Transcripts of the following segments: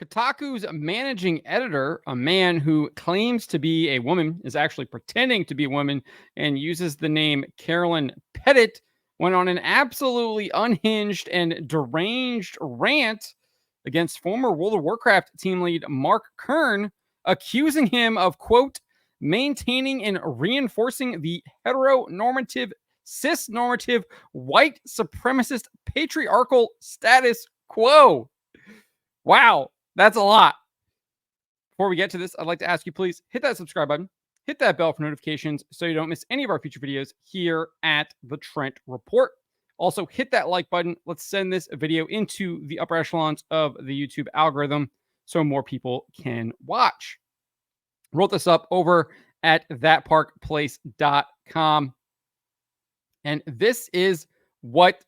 Kotaku's managing editor, a man who claims to be a woman, is actually pretending to be a woman and uses the name Carolyn Pettit, went on an absolutely unhinged and deranged rant against former World of Warcraft team lead Mark Kern, accusing him of, quote, maintaining and reinforcing the heteronormative, cis-normative, white supremacist, patriarchal status quo. Wow, that's a lot. Before we get to this, I'd like to ask you, please hit that subscribe button, hit that bell for notifications so you don't miss any of our future videos here at the Trent Report. Also, hit that like button. Let's send this video into the upper echelons of the YouTube algorithm so more people can watch. Wrote this up over at thatparkplace.com. And this is what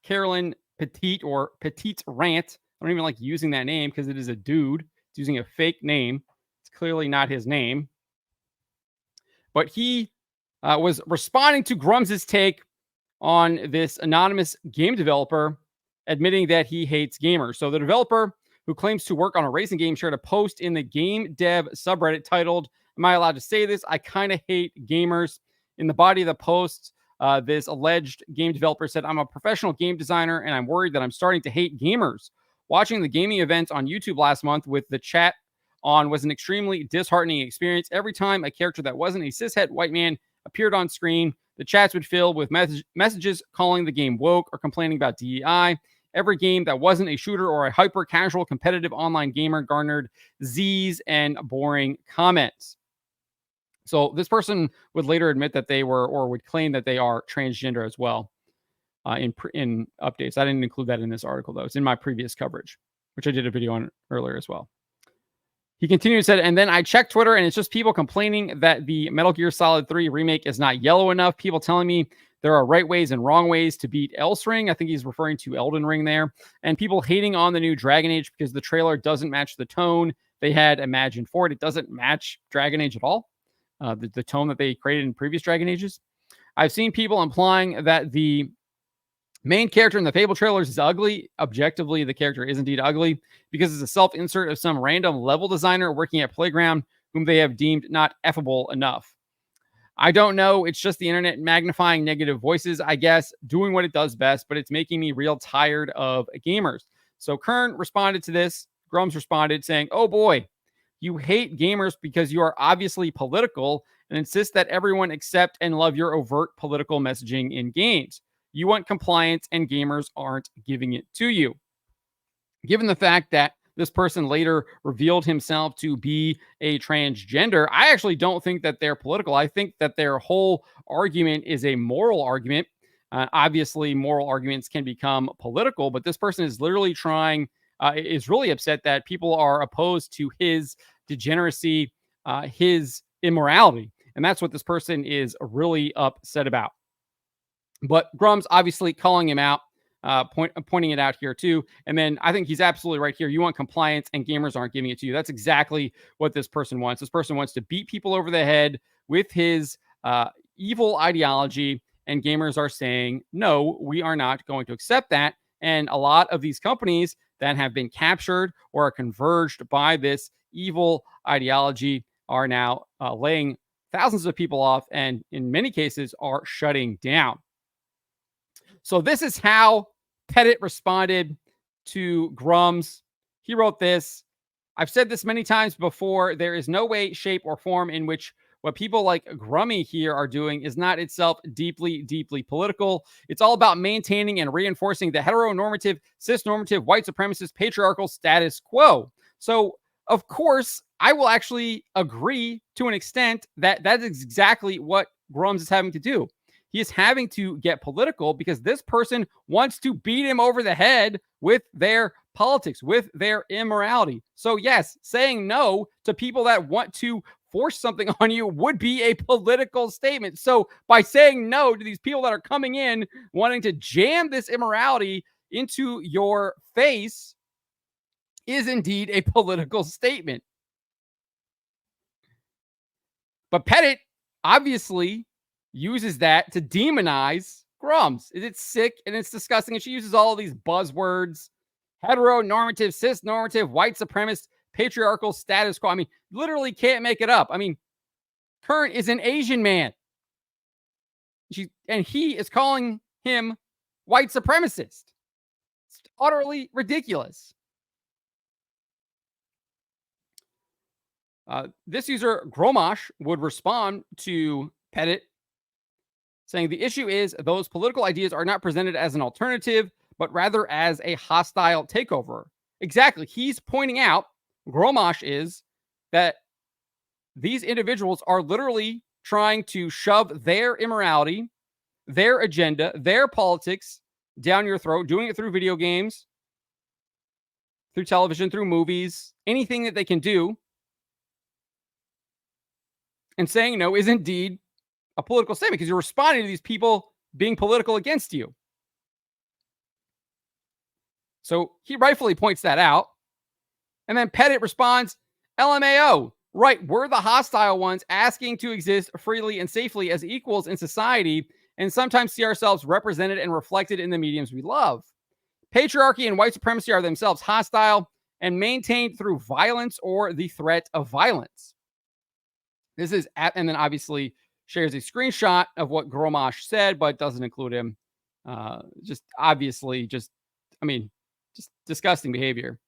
Carolyn Pettit, or Petit's rant. I don't even like using that name because it is a dude. It's using a fake name. It's clearly not his name. But he was responding to grummz' take on this anonymous game developer admitting that he hates gamers. So the developer, who claims to work on a racing game, shared a post in the game dev subreddit titled, "Am I allowed to say this? I kind of hate gamers." In the body of the post, this alleged game developer said, "I'm a professional game designer and I'm worried that I'm starting to hate gamers. Watching the gaming events on YouTube last month with the chat on was an extremely disheartening experience. Every time a character that wasn't a cishet white man appeared on screen, the chats would fill with messages calling the game woke or complaining about DEI. Every game that wasn't a shooter or a hyper-casual competitive online gamer garnered Z's and boring comments." So this person would later admit that they were, or would claim that they are, transgender as well in updates. I didn't include that in this article, though. It's in my previous coverage, which I did a video on earlier as well. He continued and said, "And then I checked Twitter, and it's just people complaining that the Metal Gear Solid 3 remake is not yellow enough. People telling me there are right ways and wrong ways to beat Ring." I think he's referring to Elden Ring there. "And people hating on the new Dragon Age because the trailer doesn't match the tone they had imagined for it." It doesn't match Dragon Age at all. The tone that they created in previous Dragon Ages. "I've seen people implying that the main character in the Fable trailers is ugly. Objectively, the character is indeed ugly because it's a self-insert of some random level designer working at Playground whom they have deemed not effable enough. I don't know. It's just the internet magnifying negative voices, I guess, doing what it does best, but it's making me real tired of gamers." So Kern responded to this. grummz responded saying, "Oh boy, you hate gamers because you are obviously political and insist that everyone accept and love your overt political messaging in games. You want compliance and gamers aren't giving it to you." Given the fact that this person later revealed himself to be a transgender, I actually don't think that they're political. I think that their whole argument is a moral argument. Obviously, moral arguments can become political, but this person is literally is really upset that people are opposed to his degeneracy, his immorality. And that's what this person is really upset about. But grummz obviously calling him out, pointing it out here too. And then I think he's absolutely right here. You want compliance and gamers aren't giving it to you. That's exactly what this person wants. This person wants to beat people over the head with his evil ideology, and gamers are saying, no, we are not going to accept that. And a lot of these companies that have been captured or are converged by this evil ideology are now laying thousands of people off, and in many cases are shutting down. So this is how Pettit responded to grummz. He wrote this: "I've said this many times before. There is no way, shape, or form in which what people like Grummy here are doing is not itself deeply, deeply political. It's all about maintaining and reinforcing the heteronormative, cisnormative, white supremacist, patriarchal status quo." So, of course, I will actually agree to an extent that that is exactly what grummz is having to do. He is having to get political because this person wants to beat him over the head with their politics, with their immorality. So yes, saying no to people that want to force something on you would be a political statement. So by saying no to these people that are coming in wanting to jam this immorality into your face is indeed a political statement. But Pettit obviously uses that to demonize grummz. It's sick and it's disgusting. And she uses all of these buzzwords: Heteronormative, cis-normative, white supremacist, patriarchal status quo. I mean, literally can't make it up. I mean, Kern is an Asian man. And he is calling him white supremacist. It's utterly ridiculous. This user, Gromosh, would respond to Pettit saying the issue is those political ideas are not presented as an alternative, but rather as a hostile takeover. Exactly. He's pointing out, Gromosh is, that these individuals are literally trying to shove their immorality, their agenda, their politics down your throat, doing it through video games, through television, through movies, anything that they can do. And saying no is indeed a political statement because you're responding to these people being political against you. So he rightfully points that out. And then Pettit responds, LMAO, right, we're the hostile ones asking to exist freely and safely as equals in society and sometimes see ourselves represented and reflected in the mediums we love. Patriarchy and white supremacy are themselves hostile and maintained through violence or the threat of violence. This is, and then obviously shares a screenshot of what Gromosh said, but doesn't include him. Just disgusting behavior.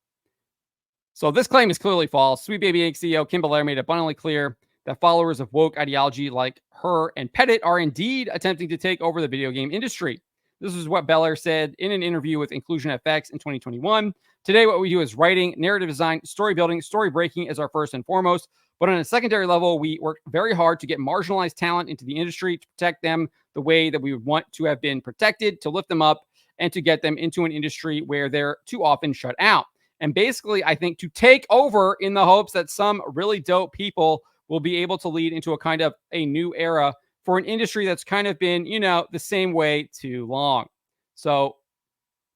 So this claim is clearly false. Sweet Baby Inc. CEO Kim Belair made abundantly clear that followers of woke ideology like her and Pettit are indeed attempting to take over the video game industry. This is what Belair said in an interview with Inclusion FX in 2021. Today, what we do is writing, narrative design, story building, story breaking is our first and foremost. But on a secondary level, we work very hard to get marginalized talent into the industry, to protect them the way that we would want to have been protected, to lift them up, and to get them into an industry where they're too often shut out. And basically, I think to take over in the hopes that some really dope people will be able to lead into a kind of a new era for an industry that's kind of been, the same way too long. So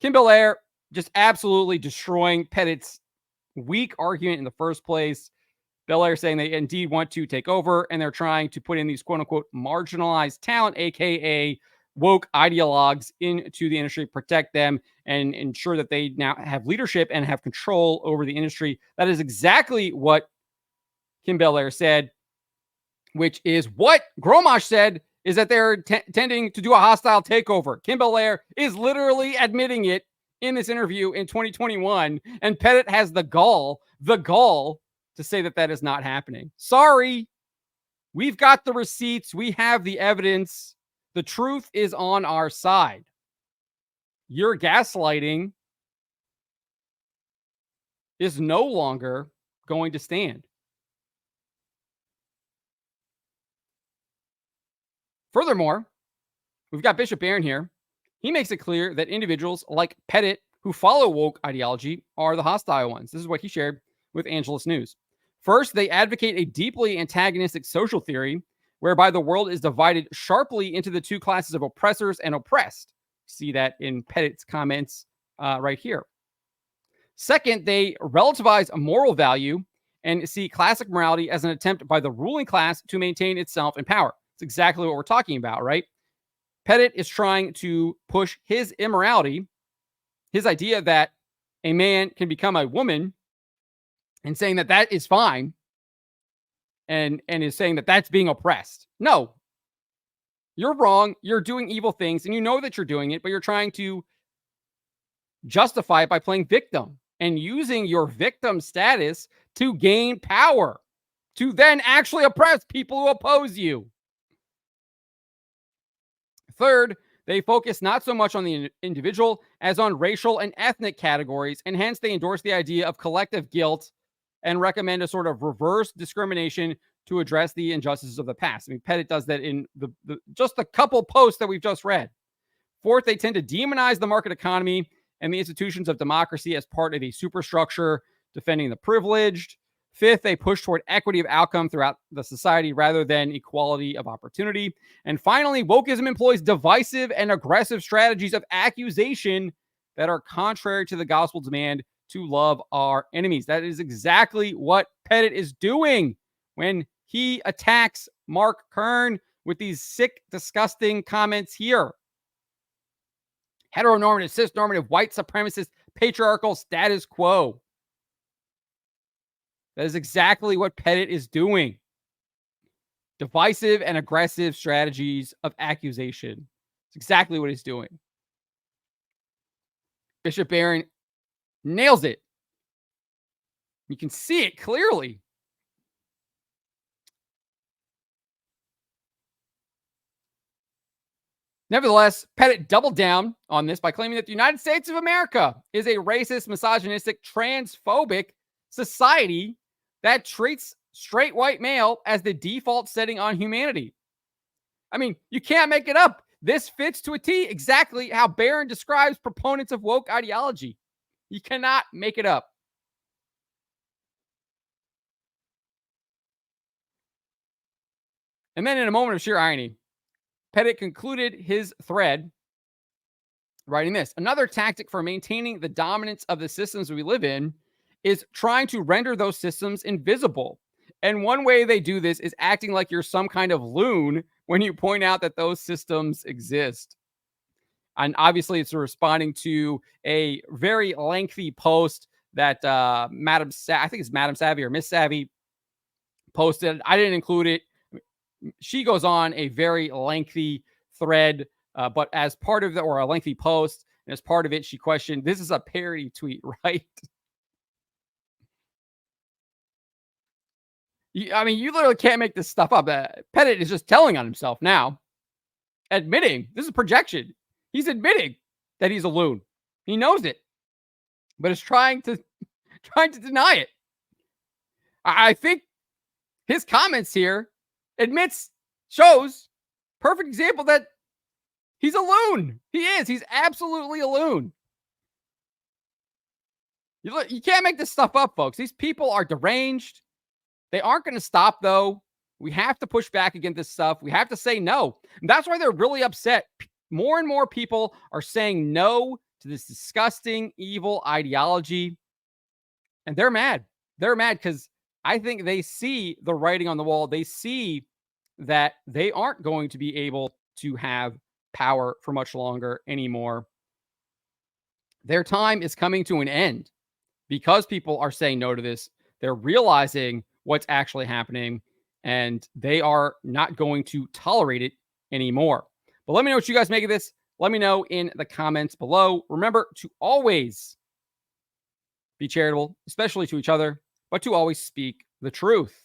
Kim Belair just absolutely destroying Pettit's weak argument in the first place. Belair saying they indeed want to take over and they're trying to put in these quote unquote marginalized talent, aka woke ideologues, into the industry, protect them and ensure that they now have leadership and have control over the industry. That is exactly what Kim Belair said, which is what Gromosh said, is that they're tending to do a hostile takeover. Kim Belair is literally admitting it in this interview in 2021, and Pettit has the gall to say that that is not happening. Sorry. We've got the receipts. We have the evidence. The truth is on our side. Your gaslighting is no longer going to stand. Furthermore, we've got Bishop Barron here. He makes it clear that individuals like Pettit who follow woke ideology are the hostile ones. This is what he shared with Angelus News. First, they advocate a deeply antagonistic social theory whereby the world is divided sharply into the two classes of oppressors and oppressed. See that in Pettit's comments right here. Second, they relativize a moral value and see classic morality as an attempt by the ruling class to maintain itself in power. It's exactly what we're talking about, right? Pettit is trying to push his immorality, his idea that a man can become a woman, and saying that that is fine, and is saying that that's being oppressed. No, you're wrong. You're doing evil things, and you know that you're doing it, but you're trying to justify it by playing victim and using your victim status to gain power, to then actually oppress people who oppose you. Third, they focus not so much on the individual as on racial and ethnic categories, and hence they endorse the idea of collective guilt and recommend a sort of reverse discrimination to address the injustices of the past. I mean, Pettit does that in just a couple posts that we've just read. Fourth, they tend to demonize the market economy and the institutions of democracy as part of a superstructure defending the privileged. Fifth, they push toward equity of outcome throughout the society rather than equality of opportunity. And finally, wokeism employs divisive and aggressive strategies of accusation that are contrary to the gospel demand to love our enemies. That is exactly what Pettit is doing when he attacks Mark Kern with these sick, disgusting comments here. Heteronormative, cisnormative, white supremacist, patriarchal status quo. That is exactly what Pettit is doing. Divisive and aggressive strategies of accusation. It's exactly what he's doing. Bishop Barron nails it. You can see it clearly. Nevertheless, Pettit doubled down on this by claiming that the United States of America is a racist, misogynistic, transphobic society that treats straight white male as the default setting on humanity. I mean, you can't make it up. This fits to a T exactly how Barron describes proponents of woke ideology. You cannot make it up. And then, in a moment of sheer irony, Pettit concluded his thread writing this: another tactic for maintaining the dominance of the systems we live in is trying to render those systems invisible. And one way they do this is acting like you're some kind of loon when you point out that those systems exist. And obviously, it's responding to a very lengthy post that I think it's Madam Savvy or Miss Savvy posted. I didn't include it. She goes on a very lengthy thread, but as part of or a lengthy post, and as part of it, she questioned, this is a parody tweet, right? I mean, you literally can't make this stuff up. Pettit is just telling on himself now, admitting this is projection. He's admitting that he's a loon. He knows it, but is trying to deny it. I think his comments here shows perfect example that he's a loon. He is. He's absolutely a loon. You can't make this stuff up, folks. These people are deranged. They aren't going to stop, though. We have to push back against this stuff. We have to say no. And that's why they're really upset. More and more people are saying no to this disgusting, evil ideology. And they're mad. They're mad because I think they see the writing on the wall. They see that they aren't going to be able to have power for much longer anymore. Their time is coming to an end because people are saying no to this. They're realizing what's actually happening, and they are not going to tolerate it anymore. But let me know what you guys make of this. Let me know in the comments below. Remember to always be charitable, especially to each other, but to always speak the truth.